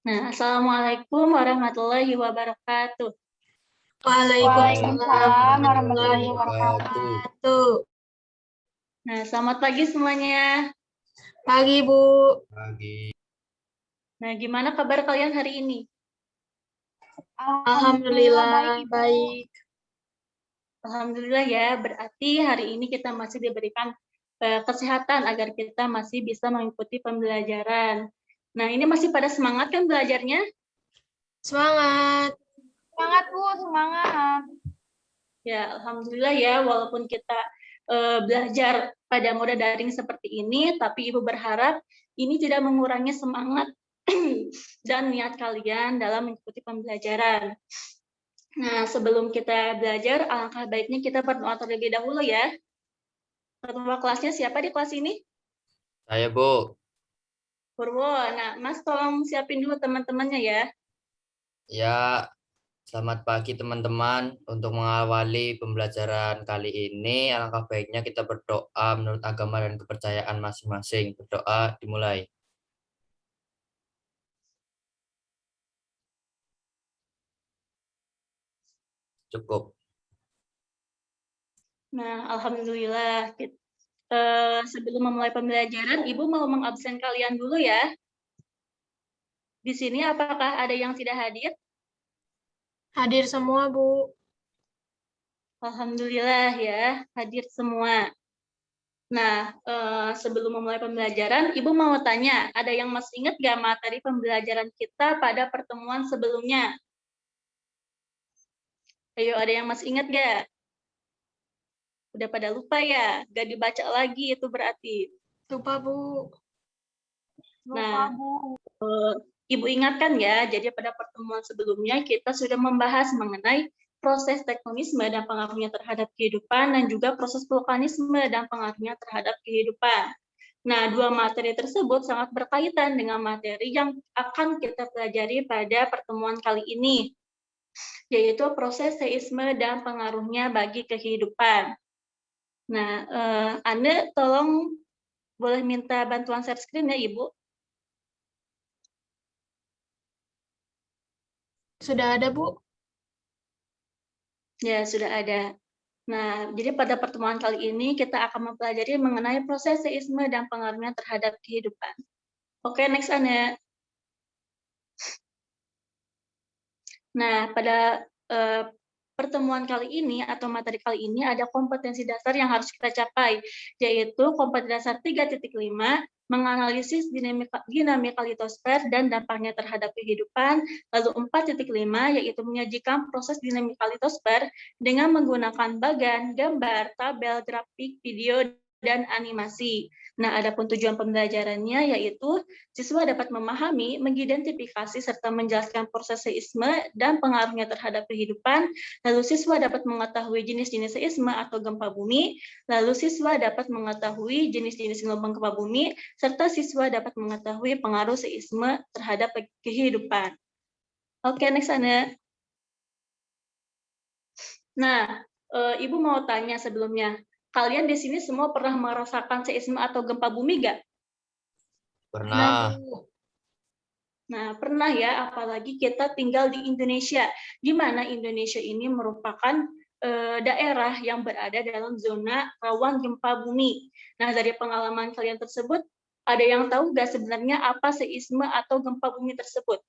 Nah, Assalamualaikum warahmatullahi wabarakatuh. Waalaikumsalam warahmatullahi wabarakatuh. wabarakatuh. Nah, selamat pagi semuanya. Pagi, Bu. Pagi. Nah, gimana kabar kalian hari ini? Alhamdulillah baik. Alhamdulillah ya, berarti hari ini kita masih diberikan kesehatan agar kita masih bisa mengikuti pembelajaran. Nah, ini masih pada semangat kan belajarnya? Semangat. Semangat, Bu, semangat. Ya, Alhamdulillah ya, walaupun kita belajar pada mode daring seperti ini, tapi Ibu berharap ini tidak mengurangi semangat dan niat kalian dalam mengikuti pembelajaran. Nah, sebelum kita belajar, alangkah baiknya kita berdoa terlebih dahulu ya. Ketua kelasnya siapa di kelas ini? Saya, Bu. Purwo. Nah, Mas tolong siapin dulu teman-temannya ya. Ya, selamat pagi teman-teman. Untuk mengawali pembelajaran kali ini, alangkah baiknya kita berdoa menurut agama dan kepercayaan masing-masing. Berdoa dimulai. Cukup. Nah, Alhamdulillah. Sebelum memulai pembelajaran, Ibu mau mengabsen kalian dulu ya. Di sini apakah ada yang tidak hadir? Hadir semua, Bu. Alhamdulillah ya, hadir semua. Nah, sebelum memulai pembelajaran, Ibu mau tanya, ada yang masih ingat nggak materi pembelajaran kita pada pertemuan sebelumnya? Ayo, ada yang masih ingat nggak? Udah pada lupa ya? Nggak dibaca lagi itu berarti. Lupa, Bu. Nah, Ibu ingatkan ya, jadi pada pertemuan sebelumnya kita sudah membahas mengenai proses tektonisme dan pengaruhnya terhadap kehidupan dan juga proses vulkanisme dan pengaruhnya terhadap kehidupan. Nah, dua materi tersebut sangat berkaitan dengan materi yang akan kita pelajari pada pertemuan kali ini, yaitu proses seisme dan pengaruhnya bagi kehidupan. Nah, Anda tolong boleh minta bantuan share screen ya, Ibu? Sudah ada, Bu? Ya, sudah ada. Nah, jadi pada pertemuan kali ini kita akan mempelajari mengenai proses seisme dan pengaruhnya terhadap kehidupan. Oke, next Anda. Nah, pada pertemuan kali ini atau materi kali ini ada kompetensi dasar yang harus kita capai, yaitu kompetensi dasar 3.5, menganalisis dinamika litosfer dan dampaknya terhadap kehidupan, lalu 4.5, yaitu menyajikan proses dinamika litosfer dengan menggunakan bagan, gambar, tabel, grafik, video, dan animasi. Nah, adapun tujuan pembelajarannya yaitu siswa dapat memahami, mengidentifikasi, serta menjelaskan proses seisme dan pengaruhnya terhadap kehidupan. Lalu siswa dapat mengetahui jenis-jenis seisme atau gempa bumi. Lalu siswa dapat mengetahui jenis-jenis gelombang gempa bumi, serta siswa dapat mengetahui pengaruh seisme terhadap kehidupan. Oke, next Anda. Nah, Ibu mau tanya sebelumnya, kalian di sini semua pernah merasakan seisme atau gempa bumi nggak? Pernah. Nah, pernah ya, apalagi kita tinggal di Indonesia, di mana Indonesia ini merupakan daerah yang berada dalam zona rawan gempa bumi. Nah, dari pengalaman kalian tersebut, ada yang tahu nggak sebenarnya apa seisme atau gempa bumi tersebut?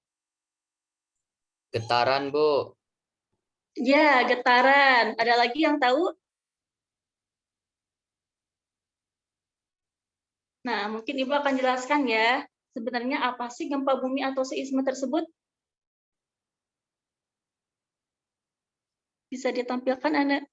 Getaran, Bu. Ya, getaran. Ada lagi yang tahu? Nah, mungkin Ibu akan jelaskan ya, sebenarnya apa sih gempa bumi atau seisme tersebut? Bisa ditampilkan, Anda?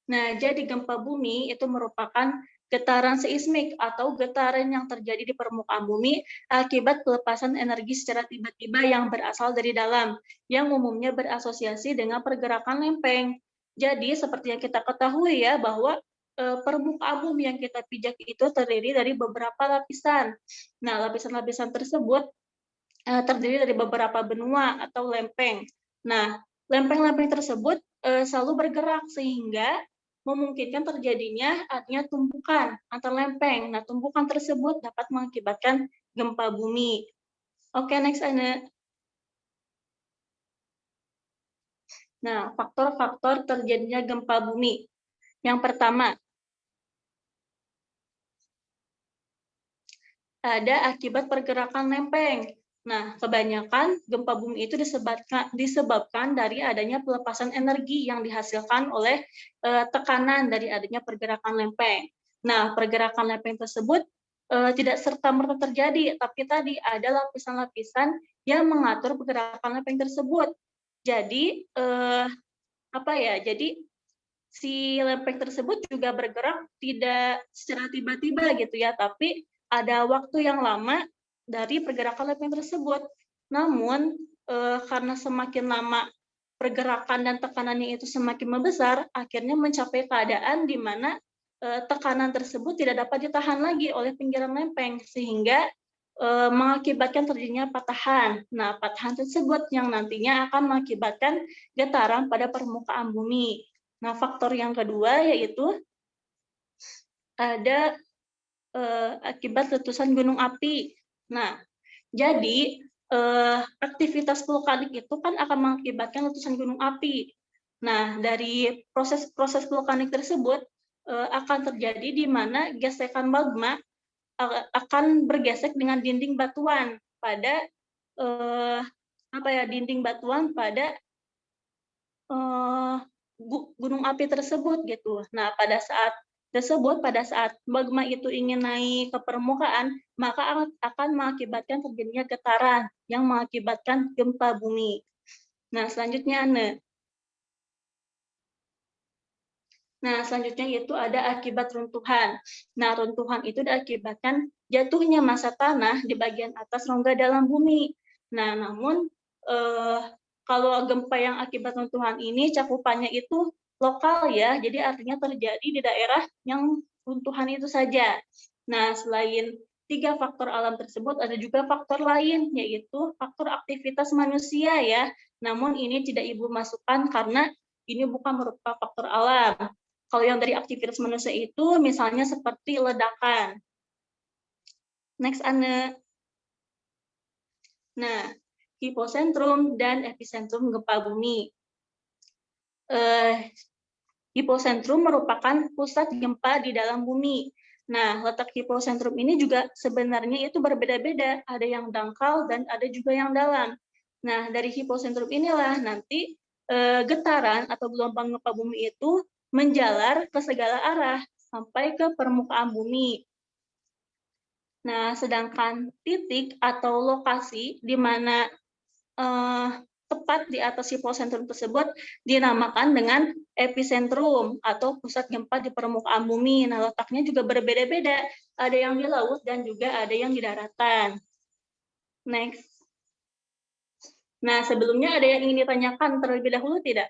Nah, jadi gempa bumi itu merupakan getaran seismik atau getaran yang terjadi di permukaan bumi akibat pelepasan energi secara tiba-tiba yang berasal dari dalam, yang umumnya berasosiasi dengan pergerakan lempeng. Jadi, seperti yang kita ketahui ya, bahwa permukaan bumi yang kita pijak itu terdiri dari beberapa lapisan. Nah, lapisan-lapisan tersebut terdiri dari beberapa benua atau lempeng. Nah, lempeng-lempeng tersebut selalu bergerak sehingga memungkinkan terjadinya adanya tumpukan antar lempeng. Nah, tumpukan tersebut dapat mengakibatkan gempa bumi. Oke, next Ana. Nah, faktor-faktor terjadinya gempa bumi. Yang pertama, ada akibat pergerakan lempeng. Nah, kebanyakan gempa bumi itu disebabkan dari adanya pelepasan energi yang dihasilkan oleh tekanan dari adanya pergerakan lempeng. Nah, pergerakan lempeng tersebut tidak serta-merta terjadi, tapi tadi ada lapisan-lapisan yang mengatur pergerakan lempeng tersebut. Jadi, Jadi si lempeng tersebut juga bergerak tidak secara tiba-tiba gitu ya, tapi ada waktu yang lama dari pergerakan lempeng tersebut. Namun karena semakin lama pergerakan dan tekanannya itu semakin membesar, akhirnya mencapai keadaan di mana tekanan tersebut tidak dapat ditahan lagi oleh pinggiran lempeng, sehingga mengakibatkan terjadinya patahan. Nah, patahan tersebut yang nantinya akan mengakibatkan getaran pada permukaan bumi. Nah, faktor yang kedua yaitu ada akibat letusan gunung api. Nah, jadi aktivitas vulkanik itu kan akan mengakibatkan letusan gunung api. Nah, dari proses-proses vulkanik tersebut akan terjadi di mana gesekan magma akan bergesek dengan dinding batuan pada dinding batuan pada gunung api tersebut gitu. Nah, pada saat magma itu ingin naik ke permukaan, maka akan mengakibatkan terjadinya getaran yang mengakibatkan gempa bumi. Nah, selanjutnya yaitu ada akibat runtuhan. Nah, runtuhan itu diakibatkan jatuhnya massa tanah di bagian atas rongga dalam bumi. Nah, namun kalau gempa yang akibat runtuhan ini cakupannya itu lokal ya, jadi artinya terjadi di daerah yang runtuhan itu saja. Nah, selain 3 faktor alam tersebut, ada juga faktor lain, yaitu faktor aktivitas manusia ya. Namun ini tidak Ibu masukkan karena ini bukan merupakan faktor alam. Kalau yang dari aktivitas manusia itu misalnya seperti ledakan. Next, Anne. Nah, hipocentrum dan epicentrum gempa bumi. Hipocentrum merupakan pusat gempa di dalam bumi. Nah, letak hipocentrum ini juga sebenarnya itu berbeda-beda. Ada yang dangkal dan ada juga yang dalam. Nah, dari hipocentrum inilah nanti getaran atau gelombang gempa bumi itu menjalar ke segala arah sampai ke permukaan bumi. Nah, sedangkan titik atau lokasi di mana tepat di atas hipocentrum tersebut dinamakan dengan epicentrum atau pusat gempa di permukaan bumi. Nah, letaknya juga berbeda-beda. Ada yang di laut dan juga ada yang di daratan. Next. Nah, sebelumnya ada yang ingin ditanyakan terlebih dahulu tidak?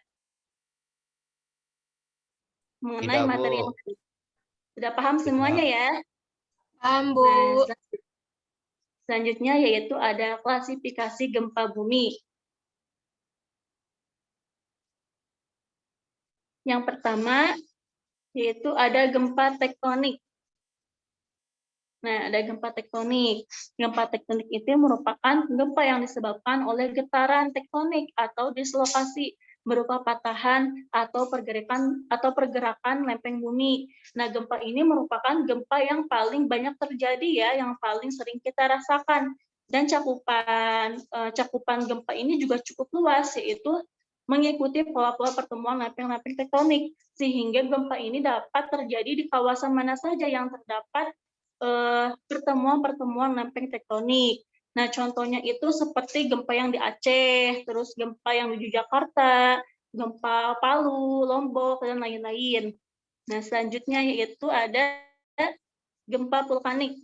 Mengenai materi yang tadi. Sudah paham semuanya ya? Paham, Bu. Nah, selanjutnya yaitu ada klasifikasi gempa bumi. Yang pertama yaitu ada gempa tektonik. Nah, ada gempa tektonik. Gempa tektonik itu merupakan gempa yang disebabkan oleh getaran tektonik atau dislokasi berupa patahan atau pergerakan lempeng bumi. Nah, gempa ini merupakan gempa yang paling banyak terjadi ya, yang paling sering kita rasakan. Dan cakupan gempa ini juga cukup luas, yaitu mengikuti pola-pola pertemuan lempeng-lempeng tektonik, sehingga gempa ini dapat terjadi di kawasan mana saja yang terdapat pertemuan-pertemuan lempeng tektonik. Nah, contohnya itu seperti gempa yang di Aceh, terus gempa yang di Yogyakarta, gempa Palu, Lombok, dan lain-lain. Nah, selanjutnya yaitu ada gempa vulkanik.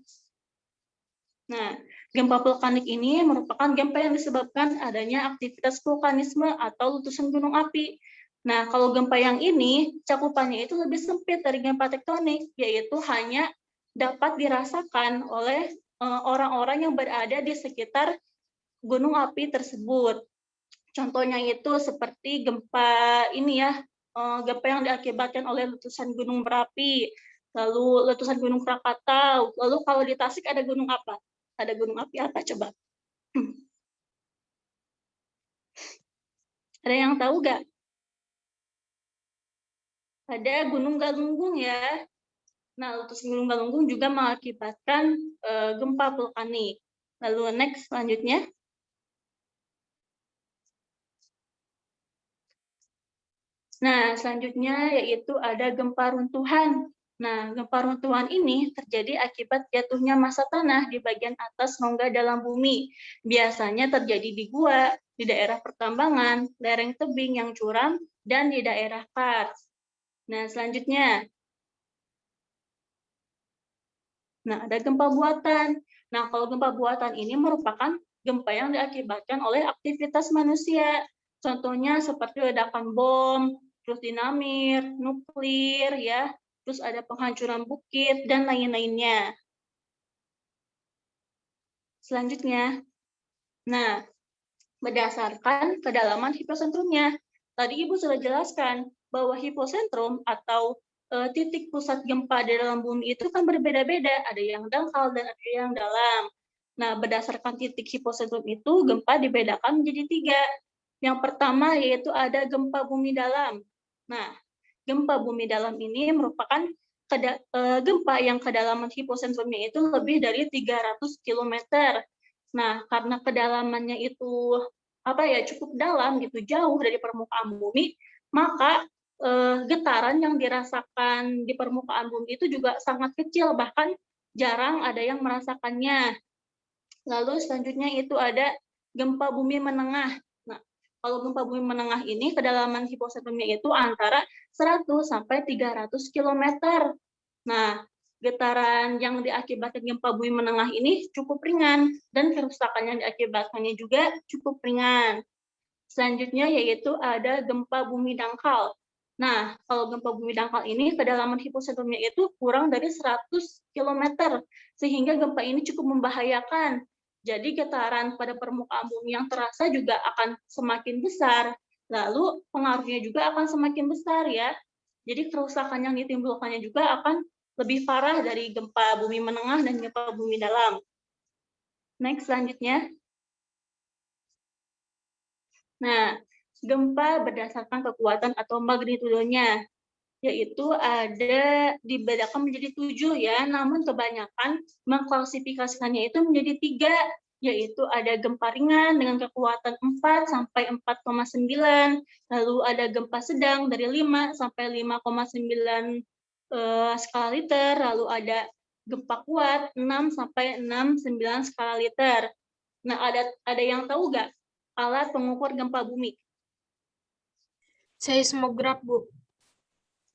Nah, gempa vulkanik ini merupakan gempa yang disebabkan adanya aktivitas vulkanisme atau letusan gunung api. Nah, kalau gempa yang ini, cakupannya itu lebih sempit dari gempa tektonik, yaitu hanya dapat dirasakan oleh orang-orang yang berada di sekitar gunung api tersebut. Contohnya itu seperti gempa ini ya, gempa yang diakibatkan oleh letusan gunung Merapi, lalu letusan gunung Krakatau, lalu kalau di Tasik ada gunung apa? Ada gunung api apa coba? Ada yang tahu nggak? Ada Gunung Galunggung ya. Nah, letus Gunung Galunggung juga mengakibatkan gempa vulkanik. Lalu next selanjutnya. Nah, selanjutnya yaitu ada gempa runtuhan. Nah, gempa runtuhan ini terjadi akibat jatuhnya massa tanah di bagian atas rongga dalam bumi. Biasanya terjadi di gua, di daerah pertambangan, lereng tebing yang curam, dan di daerah kars. Nah, selanjutnya. Nah, ada gempa buatan. Nah, kalau gempa buatan ini merupakan gempa yang diakibatkan oleh aktivitas manusia. Contohnya seperti ledakan bom, terus dinamit, nuklir, ya, terus ada penghancuran bukit, dan lain-lainnya. Selanjutnya, nah, berdasarkan kedalaman hiposentrumnya. Tadi Ibu sudah jelaskan bahwa hiposentrum atau titik pusat gempa di dalam bumi itu kan berbeda-beda, ada yang dangkal dan ada yang dalam. Nah, berdasarkan titik hiposentrum itu, gempa dibedakan menjadi 3. Yang pertama yaitu ada gempa bumi dalam. Nah, gempa bumi dalam ini merupakan gempa yang kedalaman hiposentrumnya itu lebih dari 300 km. Nah, karena kedalamannya itu cukup dalam gitu, jauh dari permukaan bumi, maka getaran yang dirasakan di permukaan bumi itu juga sangat kecil, bahkan jarang ada yang merasakannya. Lalu selanjutnya itu ada gempa bumi menengah. Nah, kalau gempa bumi menengah ini kedalaman hiposentrumnya itu antara 100 sampai 300 km. Nah, getaran yang diakibatkan gempa bumi menengah ini cukup ringan dan kerusakan yang diakibatkannya juga cukup ringan. Selanjutnya yaitu ada gempa bumi dangkal. Nah, kalau gempa bumi dangkal ini kedalaman hiposentrumnya itu kurang dari 100 km, sehingga gempa ini cukup membahayakan. Jadi getaran pada permukaan bumi yang terasa juga akan semakin besar, lalu pengaruhnya juga akan semakin besar ya. Jadi kerusakan yang ditimbulkannya juga akan lebih parah dari gempa bumi menengah dan gempa bumi dalam. Next, selanjutnya. Nah, gempa berdasarkan kekuatan atau magnitudenya, yaitu ada dibedakan menjadi 7 ya, namun kebanyakan mengklasifikasikannya itu menjadi 3, yaitu ada gempa ringan dengan kekuatan 4 sampai 4,9, lalu ada gempa sedang dari 5 sampai 5,9 skala Richter, lalu ada gempa kuat 6 sampai 6,9 skala Richter. Nah, ada yang tahu nggak alat pengukur gempa bumi? Seismograf, Bu.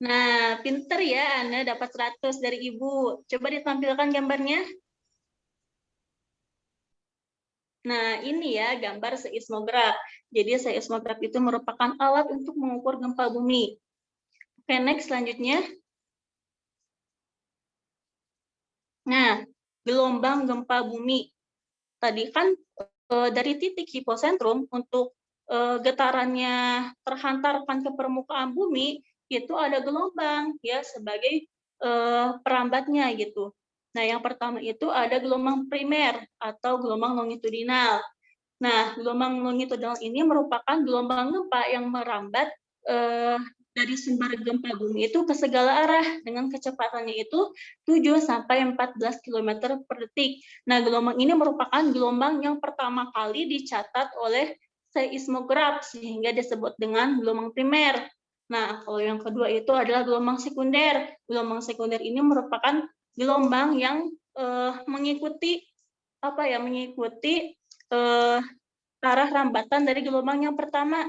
Nah, pinter ya, Anda dapat 100 dari Ibu. Coba ditampilkan gambarnya. Nah, ini ya gambar seismograf. Jadi seismograf itu merupakan alat untuk mengukur gempa bumi. Oke, next selanjutnya. Nah, gelombang gempa bumi. Tadi kan dari titik hiposentrum untuk getarannya terhantarkan ke permukaan bumi, itu ada gelombang ya sebagai perambatnya gitu. Nah, yang pertama itu ada gelombang primer atau gelombang longitudinal. Nah, gelombang longitudinal ini merupakan gelombang gempa yang merambat dari sumber gempa bumi itu ke segala arah dengan kecepatannya itu 7 sampai 14 km per detik. Nah, gelombang ini merupakan gelombang yang pertama kali dicatat oleh seismograf sehingga disebut dengan gelombang primer. Nah, kalau yang kedua itu adalah gelombang sekunder. Gelombang sekunder ini merupakan gelombang yang mengikuti arah rambatan dari gelombang yang pertama.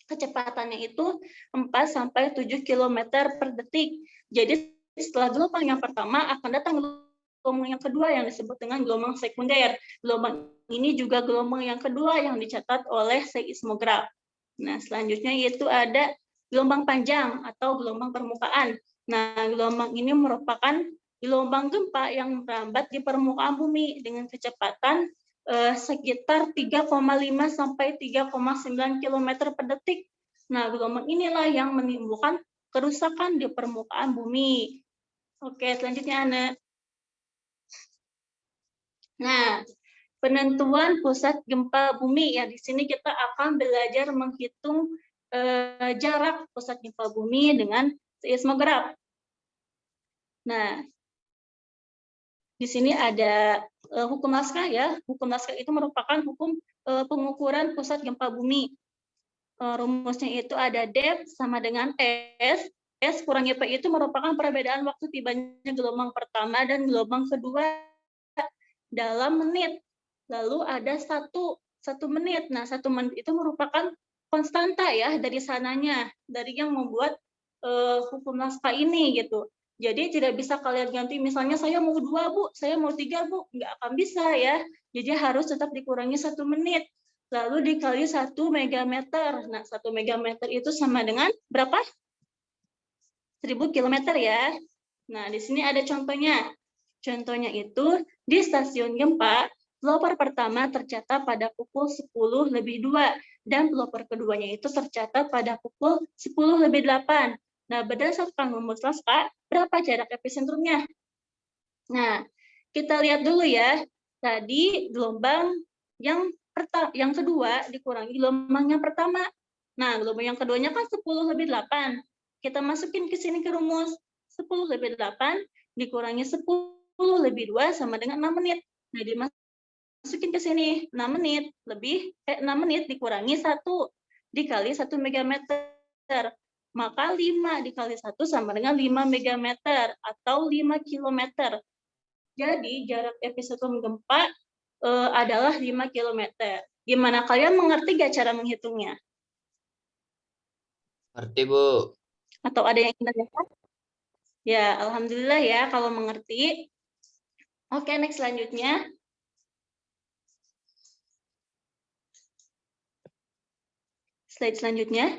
Kecepatannya itu 4 sampai 7 km per detik. Jadi setelah gelombang yang pertama akan datang gelombang yang kedua yang disebut dengan gelombang sekunder. Gelombang ini juga gelombang yang kedua yang dicatat oleh seismograf. Nah, selanjutnya yaitu ada gelombang panjang atau gelombang permukaan. Nah, gelombang ini merupakan gelombang gempa yang merambat di permukaan bumi dengan kecepatan sekitar 3,5 sampai 3,9 km per detik. Nah, gelombang inilah yang menimbulkan kerusakan di permukaan bumi. Oke, selanjutnya Ana. Nah, penentuan pusat gempa bumi ya, di sini kita akan belajar menghitung jarak pusat gempa bumi dengan seismograf. Nah, di sini ada hukum Laskar ya. Hukum Laskar itu merupakan hukum pengukuran pusat gempa bumi. Rumusnya itu ada depth sama dengan S. S kurang P itu merupakan perbedaan waktu tibanya gelombang pertama dan gelombang kedua dalam menit. Lalu ada satu menit. Nah, 1 menit itu merupakan konstanta ya dari sananya, dari yang membuat hukum Laskar ini gitu. Jadi tidak bisa kalian ganti, misalnya saya mau 2 Bu, saya mau 3 Bu, nggak akan bisa ya. Jadi harus tetap dikurangi 1 menit. Lalu dikali 1 megameter. Nah, 1 megameter itu sama dengan berapa? 1000 kilometer ya. Nah, di sini ada contohnya. Contohnya itu di stasiun gempa, pelopor pertama tercatat pada pukul 10:02 dan pelopor keduanya itu tercatat pada pukul 10:08. Nah, berdasarkan rumus Laskar, berapa jarak episentrumnya? Nah, kita lihat dulu ya. Tadi gelombang yang kedua dikurangi gelombang yang pertama. Nah, gelombang yang keduanya kan 10/8. Kita masukin ke sini ke rumus. 10/8 dikurangi 10/2 sama dengan 6 menit. Nah, dimasukin ke sini. 6 menit lebih 6 menit dikurangi 1 dikali 1 megameter. Maka 5 dikali 1 sama dengan 5 megameter atau 5 kilometer. Jadi jarak epicentrum gempa adalah 5 kilometer. Gimana, kalian mengerti nggak cara menghitungnya? Ngerti, Bu. Atau ada yang ingin ditanyakan? Ya, alhamdulillah ya kalau mengerti. Oke, next selanjutnya. Slide selanjutnya.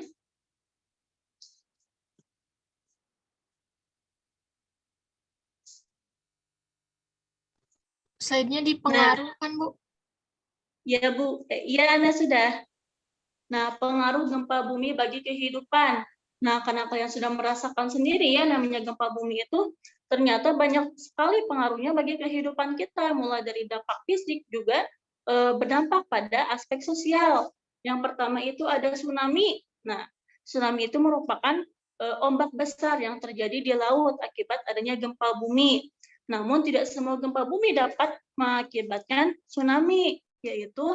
Slide-nya dipengaruh kan, Bu? Ya, Bu. Iya, Anda sudah. Nah, pengaruh gempa bumi bagi kehidupan. Nah, karena kalian sudah merasakan sendiri ya, namanya gempa bumi itu ternyata banyak sekali pengaruhnya bagi kehidupan kita, mulai dari dampak fisik juga berdampak pada aspek sosial. Yang pertama itu ada tsunami. Nah, tsunami itu merupakan ombak besar yang terjadi di laut akibat adanya gempa bumi. Namun tidak semua gempa bumi dapat mengakibatkan tsunami, yaitu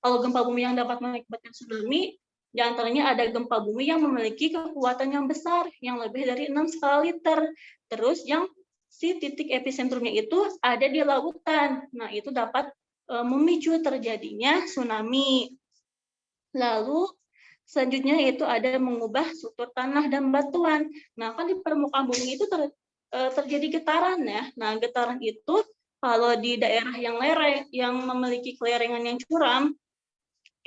kalau gempa bumi yang dapat mengakibatkan tsunami, di antaranya ada gempa bumi yang memiliki kekuatan yang besar, yang lebih dari 6 skala Richter. Terus yang si titik episentrumnya itu ada di lautan. Nah, itu dapat memicu terjadinya tsunami. Lalu selanjutnya itu ada mengubah struktur tanah dan batuan. Nah, kan di permukaan bumi itu terjadi getaran ya. Nah, getaran itu kalau di daerah yang lereng, yang memiliki kelerengan yang curam,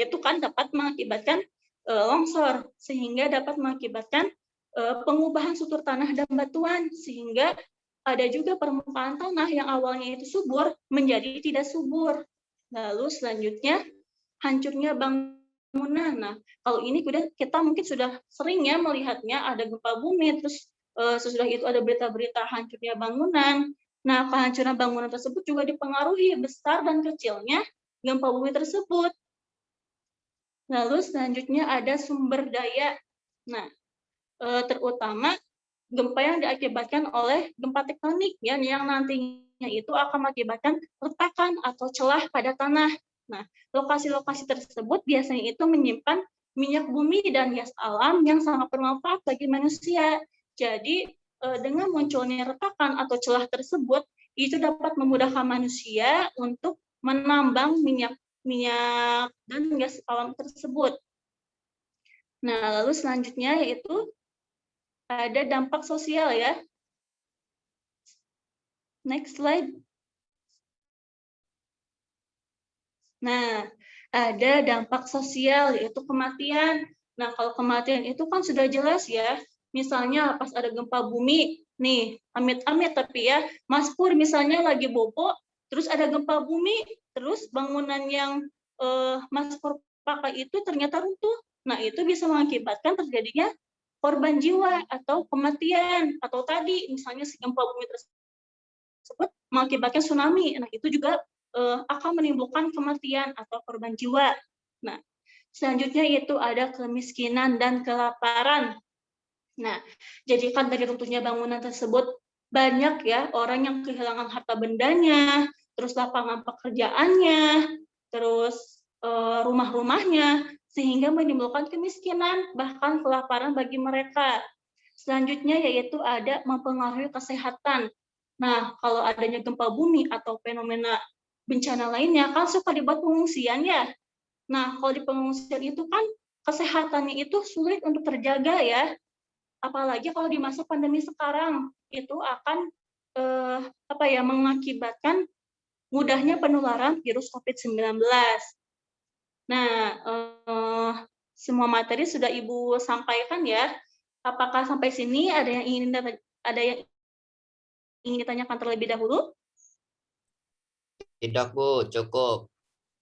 itu kan dapat mengakibatkan longsor, sehingga dapat mengakibatkan pengubahan struktur tanah dan batuan, sehingga ada juga permukaan tanah yang awalnya itu subur menjadi tidak subur. Lalu selanjutnya hancurnya bangunan. Nah, kalau ini kita mungkin sudah sering ya melihatnya, ada gempa bumi, terus sesudah itu ada berita-berita hancurnya bangunan. Nah, kehancuran bangunan tersebut juga dipengaruhi besar dan kecilnya gempa bumi tersebut. Lalu selanjutnya ada sumber daya. Nah, terutama gempa yang diakibatkan oleh gempa tektonik ya, yang nantinya itu akan mengakibatkan retakan atau celah pada tanah. Nah, lokasi-lokasi tersebut biasanya itu menyimpan minyak bumi dan gas alam yang sangat bermanfaat bagi manusia. Jadi, dengan munculnya retakan atau celah tersebut, itu dapat memudahkan manusia untuk menambang minyak dan gas alam tersebut. Nah, lalu selanjutnya yaitu ada dampak sosial ya. Next slide. Nah, ada dampak sosial yaitu kematian. Nah, kalau kematian itu kan sudah jelas ya. Misalnya pas ada gempa bumi, nih, amit-amit tapi ya, Mas Pur misalnya lagi bobo, terus ada gempa bumi, terus bangunan yang Mas Pur pakai itu ternyata runtuh. Nah, itu bisa mengakibatkan terjadinya korban jiwa atau kematian, atau tadi misalnya si gempa bumi tersebut mengakibatkan tsunami. Nah, itu juga akan menimbulkan kematian atau korban jiwa. Nah, selanjutnya itu ada kemiskinan dan kelaparan. Nah, jadi kan dari runtuhnya bangunan tersebut banyak ya orang yang kehilangan harta bendanya, terus lapangan pekerjaannya, terus rumah-rumahnya, sehingga menimbulkan kemiskinan bahkan kelaparan bagi mereka. Selanjutnya yaitu ada mempengaruhi kesehatan. Nah, kalau adanya gempa bumi atau fenomena bencana lainnya kan suka dibuat pengungsian ya. Nah, kalau di pengungsian itu kan kesehatannya itu sulit untuk terjaga ya. Apalagi kalau di masa pandemi sekarang itu akan mengakibatkan mudahnya penularan virus COVID-19. Nah, semua materi sudah Ibu sampaikan ya. Apakah sampai sini ada yang ingin ditanyakan terlebih dahulu? Tidak, Bu, cukup.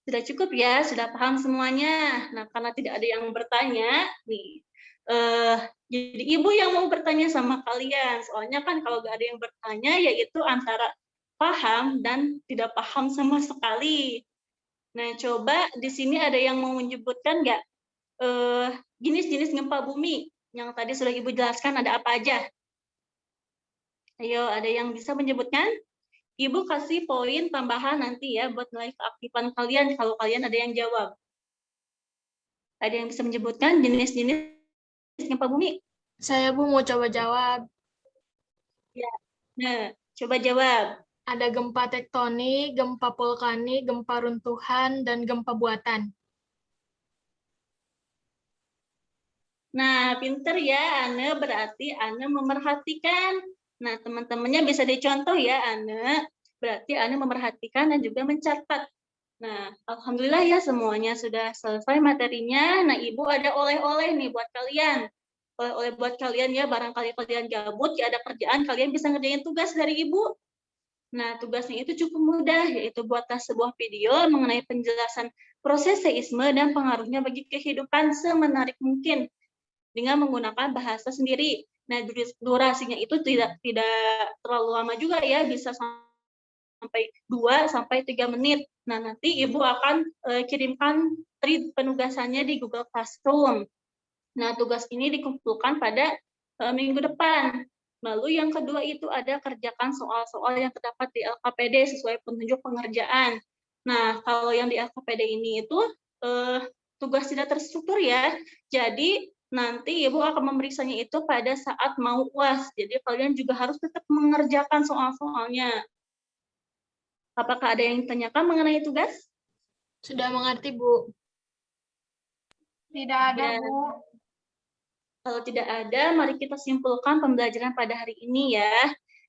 Sudah cukup ya, sudah paham semuanya. Nah, karena tidak ada yang bertanya, nih, jadi Ibu yang mau bertanya sama kalian. Soalnya kan kalau nggak ada yang bertanya, yaitu antara paham dan tidak paham sama sekali. Nah, coba di sini ada yang mau menyebutkan nggak jenis-jenis gempa bumi yang tadi sudah Ibu jelaskan ada apa aja? Ayo, ada yang bisa menyebutkan? Ibu kasih poin tambahan nanti ya buat nilai keaktifan kalian kalau kalian ada yang jawab. Ada yang bisa menyebutkan jenis-jenis gempa bumi? Saya, Bu, mau coba jawab. Ya. Nah, coba jawab. Ada gempa tektonik, gempa vulkanik, gempa runtuhan, dan gempa buatan. Nah, pinter ya, Ane. Berarti Ane memerhatikan. Nah, teman-temannya bisa dicontoh ya, Ane. Berarti Ane memerhatikan dan juga mencatat. Nah, alhamdulillah ya semuanya sudah selesai materinya. Nah, Ibu ada oleh-oleh nih buat kalian. Oleh-oleh buat kalian ya, barangkali kalian gabut, ya ada kerjaan, kalian bisa ngerjain tugas dari Ibu. Nah, tugasnya itu cukup mudah, yaitu buatlah sebuah video mengenai penjelasan proses seisme dan pengaruhnya bagi kehidupan semenarik mungkin dengan menggunakan bahasa sendiri. Nah, durasinya itu tidak terlalu lama juga ya, bisa sampai 2-3 menit. Nah, nanti Ibu akan kirimkan penugasannya di Google Classroom. Nah, tugas ini dikumpulkan pada minggu depan. Lalu yang kedua itu ada kerjakan soal-soal yang terdapat di LKPD sesuai petunjuk pengerjaan. Nah, kalau yang di LKPD ini itu tugas tidak terstruktur ya. Jadi nanti Ibu akan memeriksanya itu pada saat mau UAS. Jadi kalian juga harus tetap mengerjakan soal-soalnya. Apakah ada yang ditanyakan mengenai tugas? Sudah mengerti, Bu. Tidak ada, Ya. Bu. Kalau tidak ada, mari kita simpulkan pembelajaran pada hari ini ya.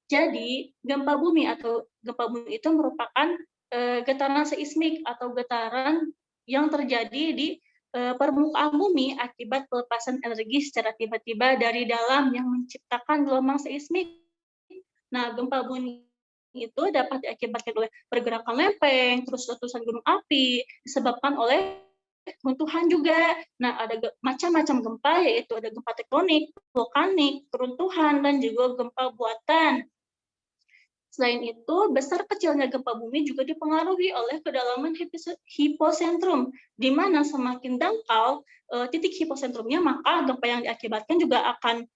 Jadi, gempa bumi itu merupakan getaran seismik atau getaran yang terjadi di permukaan bumi akibat pelepasan energi secara tiba-tiba dari dalam yang menciptakan gelombang seismik. Nah, gempa bumi itu dapat diakibatkan oleh pergerakan lempeng, terus letusan gunung api, disebabkan oleh runtuhan juga. Nah, ada macam-macam gempa, yaitu ada gempa tektonik, vulkanik, runtuhan, dan juga gempa buatan. Selain itu, besar kecilnya gempa bumi juga dipengaruhi oleh kedalaman hiposentrum, di mana semakin dangkal titik hiposentrumnya, maka gempa yang diakibatkan juga akan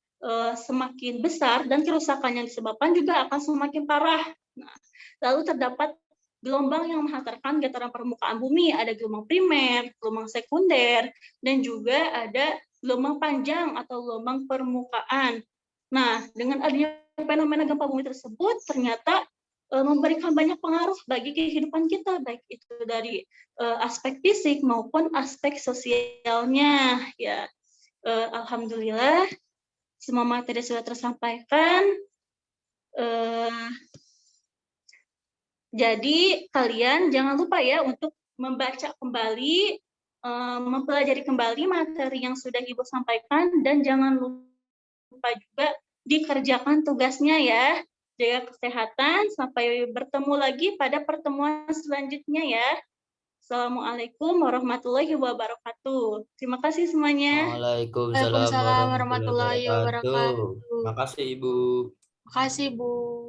semakin besar dan kerusakan yang disebabkan juga akan semakin parah. Nah, lalu terdapat gelombang yang menghantarkan getaran permukaan bumi, ada gelombang primer, gelombang sekunder, dan juga ada gelombang panjang atau gelombang permukaan. Nah, dengan adanya fenomena gempa bumi tersebut ternyata memberikan banyak pengaruh bagi kehidupan kita, baik itu dari aspek fisik maupun aspek sosialnya. Ya, alhamdulillah semua materi sudah tersampaikan. Jadi kalian jangan lupa ya untuk membaca kembali, mempelajari kembali materi yang sudah Ibu sampaikan, dan jangan lupa juga dikerjakan tugasnya ya. Jaga kesehatan, sampai bertemu lagi pada pertemuan selanjutnya ya. Assalamualaikum warahmatullahi wabarakatuh. Terima kasih semuanya. Waalaikumsalam Waalaikumsalam warahmatullahi warahmatullahi wabarakatuh. wabarakatuh. Makasih, Ibu. Makasih, Bu.